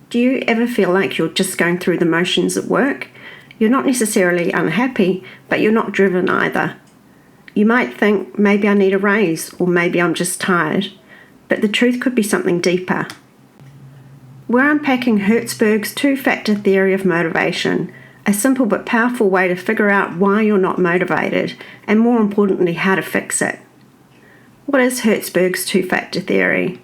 Do you ever feel like you're just going through the motions at work? You're not necessarily unhappy, but you're not driven either. You might think, maybe I need a raise, or maybe I'm just tired, but the truth could be something deeper. We're unpacking Herzberg's two-factor theory of motivation, a simple but powerful way to figure out why you're not motivated, and more importantly, how to fix it. What is Herzberg's two-factor theory?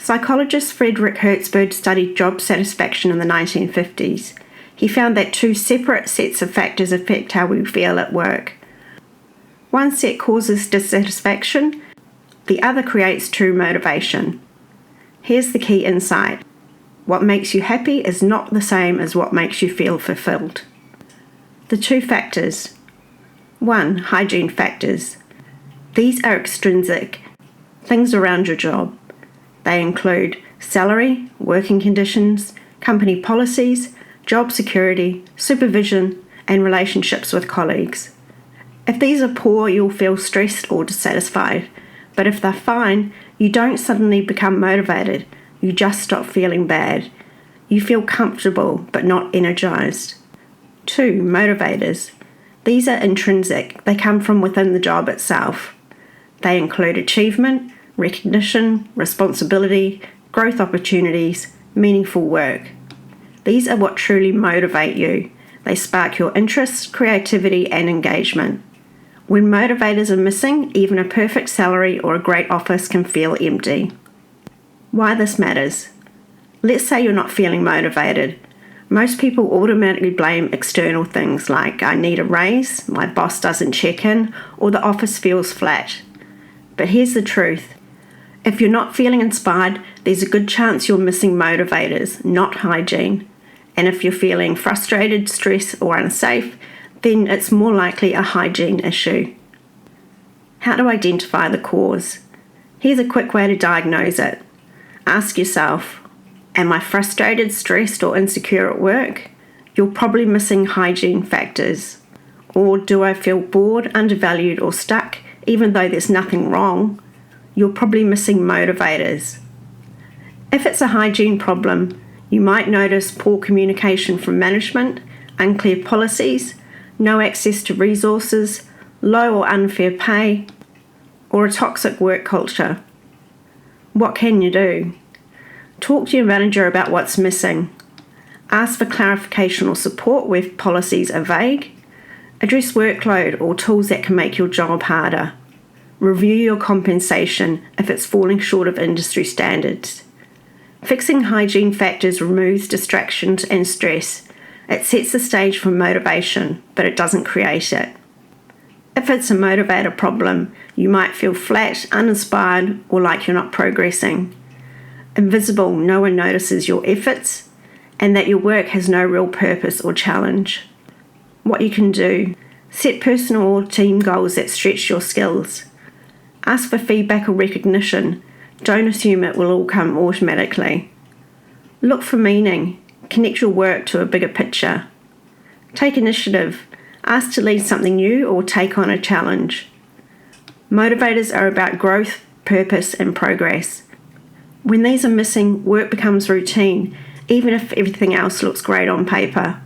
Psychologist Friedrich Herzberg studied job satisfaction in the 1950s. He found that two separate sets of factors affect how we feel at work. One set causes dissatisfaction, the other creates true motivation. Here's the key insight. What makes you happy is not the same as what makes you feel fulfilled. The two factors. 1. Hygiene factors. These are extrinsic, things around your job. They include salary, working conditions, company policies, job security, supervision, and relationships with colleagues. If these are poor, you'll feel stressed or dissatisfied. But if they're fine, you don't suddenly become motivated. You just stop feeling bad. You feel comfortable but not energized. 2. Motivators. These are intrinsic. They come from within the job itself. They include achievement, recognition, responsibility, growth opportunities, meaningful work. These are what truly motivate you. They spark your interest, creativity, and engagement. When motivators are missing, even a perfect salary or a great office can feel empty. Why this matters? Let's say you're not feeling motivated. Most people automatically blame external things like I need a raise, my boss doesn't check in, or the office feels flat. But here's the truth. If you're not feeling inspired, there's a good chance you're missing motivators, not hygiene. And if you're feeling frustrated, stressed, or unsafe, then it's more likely a hygiene issue. How to identify the cause? Here's a quick way to diagnose it. Ask yourself, am I frustrated, stressed, or insecure at work? You're probably missing hygiene factors. Or do I feel bored, undervalued, or stuck, even though there's nothing wrong? You're probably missing motivators. If it's a hygiene problem, you might notice poor communication from management, unclear policies, no access to resources, low or unfair pay, or a toxic work culture. What can you do? Talk to your manager about what's missing. Ask for clarification or support where policies are vague. Address workload or tools that can make your job harder. Review your compensation if it's falling short of industry standards. Fixing hygiene factors removes distractions and stress. It sets the stage for motivation, but it doesn't create it. If it's a motivator problem, you might feel flat, uninspired, or like you're not progressing. Invisible, no one notices your efforts, and that your work has no real purpose or challenge. What you can do: set personal or team goals that stretch your skills. Ask for feedback or recognition. Don't assume it will all come automatically. Look for meaning. Connect your work to a bigger picture. Take initiative. Ask to lead something new or take on a challenge. Motivators are about growth, purpose, and progress. When these are missing, work becomes routine, even if everything else looks great on paper.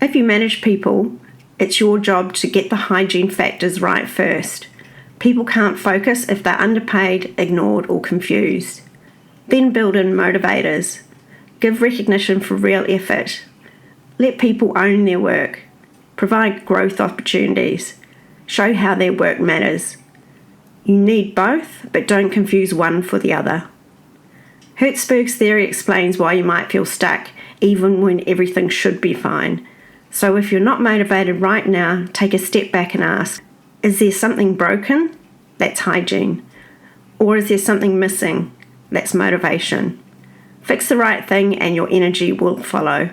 If you manage people, it's your job to get the hygiene factors right first. People can't focus if they're underpaid, ignored, or confused. Then build in motivators. Give recognition for real effort. Let people own their work. Provide growth opportunities. Show how their work matters. You need both, but don't confuse one for the other. Herzberg's theory explains why you might feel stuck, even when everything should be fine. So if you're not motivated right now, take a step back and ask, is there something broken? That's hygiene. Or is there something missing? That's motivation. Fix the right thing and your energy will follow.